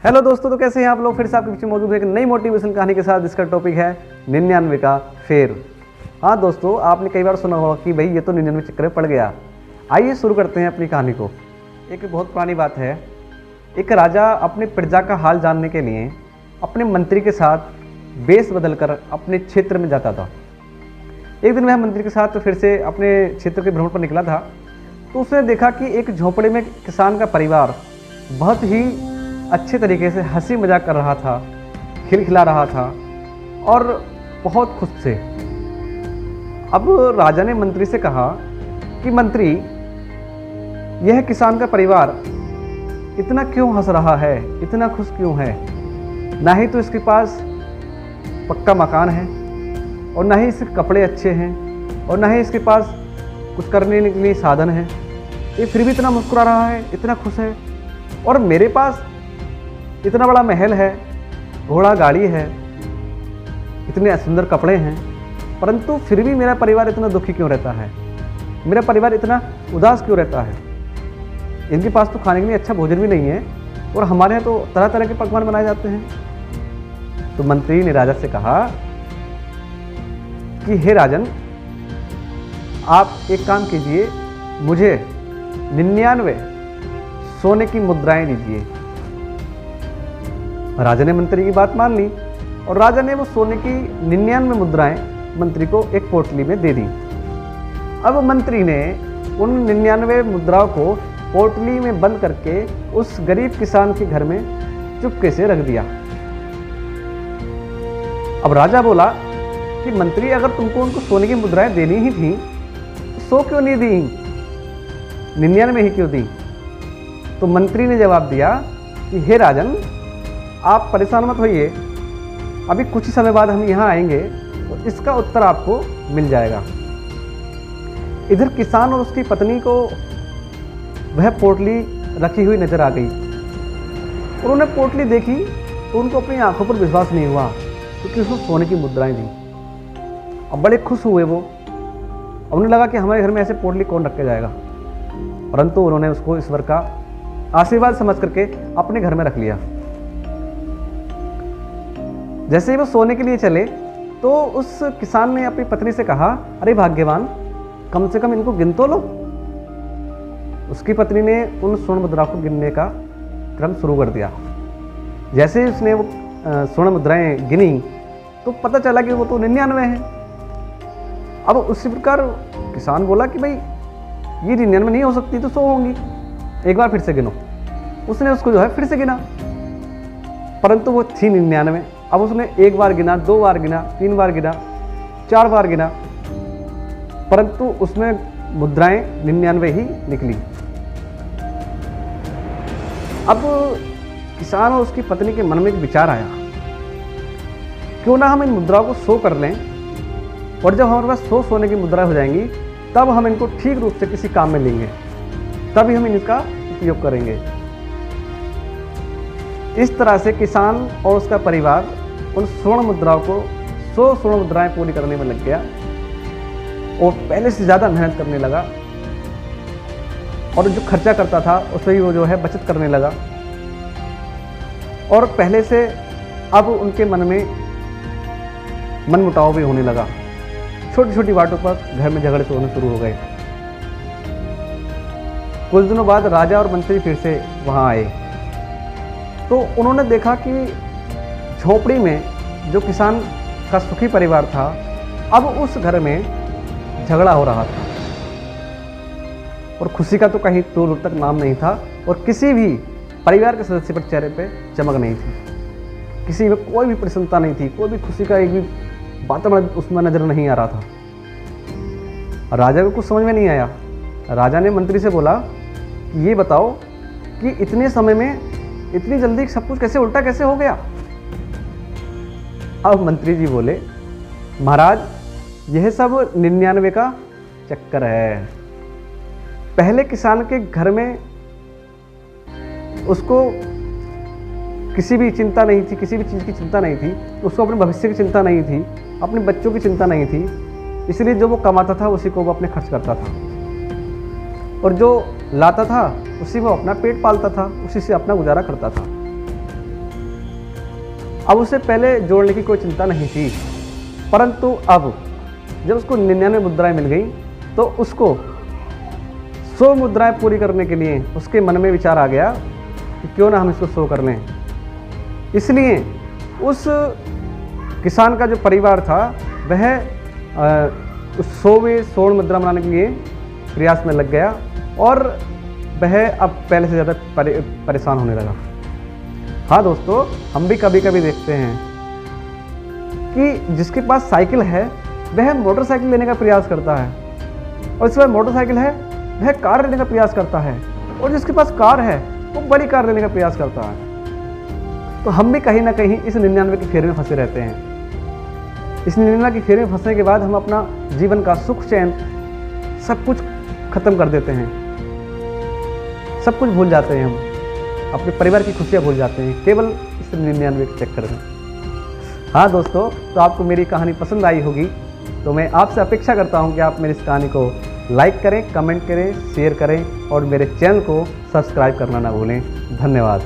Hello दोस्तों, तो कैसे हैं आप लोग। फिर से आपके पीछे मौजूद है एक नई मोटिवेशन कहानी के साथ। इसका टॉपिक है 99 का फेर। हाँ दोस्तों, आपने कई बार सुना होगा कि भाई ये तो 99 चक्कर में पड़ गया। आइए शुरू करते हैं अपनी कहानी को। एक बहुत पुरानी बात है। एक राजा अपनी प्रजा का हाल जानने के लिए अपने मंत्री के साथ वेश बदलकर अपने क्षेत्र में जाता था। एक दिन वह मंत्री के साथ फिर से अपने क्षेत्र के भ्रमण पर निकला था, तो उसने देखा कि एक झोंपड़े में किसान का परिवार बहुत ही अच्छे तरीके से हंसी मजाक कर रहा था, खिलखिला रहा था और बहुत खुश थे। अब राजा ने मंत्री से कहा कि मंत्री, यह किसान का परिवार इतना क्यों हंस रहा है, इतना खुश क्यों है। ना ही तो इसके पास पक्का मकान है और ना ही इसके कपड़े अच्छे हैं और ना ही इसके पास कुछ करने के लिए साधन है, ये फिर भी इतना मुस्कुरा रहा है, इतना खुश है। और मेरे पास इतना बड़ा महल है, घोड़ा गाड़ी है, इतने सुंदर कपड़े हैं, परंतु फिर भी मेरा परिवार इतना दुखी क्यों रहता है, मेरा परिवार इतना उदास क्यों रहता है। इनके पास तो खाने के लिए अच्छा भोजन भी नहीं है और हमारे यहाँ तो तरह तरह के पकवान बनाए जाते हैं। तो मंत्री ने राजा से कहा कि हे राजन, आप एक काम कीजिए, मुझे 99 सोने की मुद्राएं दीजिए। राजा ने मंत्री की बात मान ली और राजा ने वो सोने की 99 मुद्राएं मंत्री को एक पोटली में दे दी। अब मंत्री ने उन 99 मुद्राओं को पोटली में बंद करके उस गरीब किसान के घर में चुपके से रख दिया। अब राजा बोला कि मंत्री, अगर तुमको उनको सोने की मुद्राएं देनी ही थी तो 100 क्यों नहीं दी, 99 ही क्यों दी। तो मंत्री ने जवाब दिया कि हे राजन, आप परेशान मत होइए, अभी कुछ ही समय बाद हम यहाँ आएंगे तो इसका उत्तर आपको मिल जाएगा। इधर किसान और उसकी पत्नी को वह पोटली रखी हुई नजर आ गई। उन्होंने पोटली देखी तो उनको अपनी आंखों पर विश्वास नहीं हुआ, क्योंकि उसमें सोने की मुद्राएं थी। अब बड़े खुश हुए वो। उन्हें लगा कि हमारे घर में ऐसे पोटली कौन रख के जाएगा, परंतु उन्होंने उसको ईश्वर का आशीर्वाद समझ करके अपने घर में रख लिया। जैसे ही वो सोने के लिए चले तो उस किसान ने अपनी पत्नी से कहा, अरे भाग्यवान, कम से कम इनको गिन तो लो। उसकी पत्नी ने उन स्वर्ण मुद्राओं को गिनने का क्रम शुरू कर दिया। जैसे ही उसने वो स्वर्ण मुद्राएं गिनी तो पता चला कि वो तो 99 है। अब उसी प्रकार किसान बोला कि भाई ये 99 नहीं हो सकती तो 100 होंगी, एक बार फिर से गिनो। उसने उसको जो है फिर से गिना, परंतु वो थी 99। अब उसने एक बार गिना, 2 बार गिना, 3 बार गिना, 4 बार गिना, परंतु उसमें मुद्राएं 99 ही निकली। अब किसान और उसकी पत्नी के मन में एक विचार आया, क्यों ना हम इन मुद्राओं को 100 कर लें, और जब हमारे पास 100 सोने की मुद्राएं हो जाएंगी तब हम इनको ठीक रूप से किसी काम में लेंगे, तभी हम इनका उपयोग करेंगे। इस तरह से किसान और उसका परिवार उन स्वर्ण मुद्राओं को 100 स्वर्ण मुद्राएं पूरी करने में लग गया और पहले से ज़्यादा मेहनत करने लगा, और जो खर्चा करता था उससे ही वो जो है बचत करने लगा। और पहले से अब उनके मन में मनमुटाव भी होने लगा। छोटी छोटी बातों पर घर में झगड़े होने शुरू हो गए। कुछ दिनों बाद राजा और मंत्री फिर से वहाँ आए तो उन्होंने देखा कि झोपड़ी में जो किसान का सुखी परिवार था, अब उस घर में झगड़ा हो रहा था और खुशी का तो कहीं दूर तक नाम नहीं था, और किसी भी परिवार के सदस्य पर चेहरे पे चमक नहीं थी, किसी में कोई भी प्रसन्नता नहीं थी, कोई भी खुशी का एक भी वातावरण उसमें नजर नहीं आ रहा था। राजा को कुछ समझ में नहीं आया। राजा ने मंत्री से बोला कि ये बताओ कि इतने समय में इतनी जल्दी सब कुछ कैसे उल्टा कैसे हो गया। अब मंत्री जी बोले, महाराज, यह सब 99 का चक्कर है। पहले किसान के घर में उसको किसी भी चिंता नहीं थी, किसी भी चीज़ की चिंता नहीं थी, उसको अपने भविष्य की चिंता नहीं थी, अपने बच्चों की चिंता नहीं थी, इसलिए जो वो कमाता था उसी को वो अपने खर्च करता था, और जो लाता था उसी में अपना पेट पालता था, उसी से अपना गुजारा करता था। अब उसे पहले जोड़ने की कोई चिंता नहीं थी, परंतु अब जब उसको 99 मुद्राएं मिल गई तो उसको 100 मुद्राएं पूरी करने के लिए उसके मन में विचार आ गया कि क्यों ना हम इसको 100 कर लें। इसलिए उस किसान का जो परिवार था वह उस 100वें स्वर्ण मुद्रा बनाने के लिए प्रयास में लग गया और वह अब पहले से ज़्यादा परेशान होने लगा। हाँ दोस्तों, हम भी कभी कभी देखते हैं कि जिसके पास साइकिल है वह मोटरसाइकिल लेने का प्रयास करता है, और जिसके पास मोटरसाइकिल है वह कार लेने का प्रयास करता है, और जिसके पास कार है वो बड़ी कार लेने का प्रयास करता है। तो हम भी कहीं ना कहीं इस 99 के फेरे में फंसे रहते हैं। इस 99 के फेरे में फंसने के बाद हम अपना जीवन का सुख चैन सब कुछ खत्म कर देते हैं, सब कुछ भूल जाते हैं, हम अपने परिवार की खुशियाँ भूल जाते हैं केवल इस 99 के चक्कर में। हाँ दोस्तों, तो आपको मेरी कहानी पसंद आई होगी, तो मैं आपसे अपेक्षा करता हूँ कि आप मेरी इस कहानी को लाइक करें, कमेंट करें, शेयर करें और मेरे चैनल को सब्सक्राइब करना ना भूलें। धन्यवाद।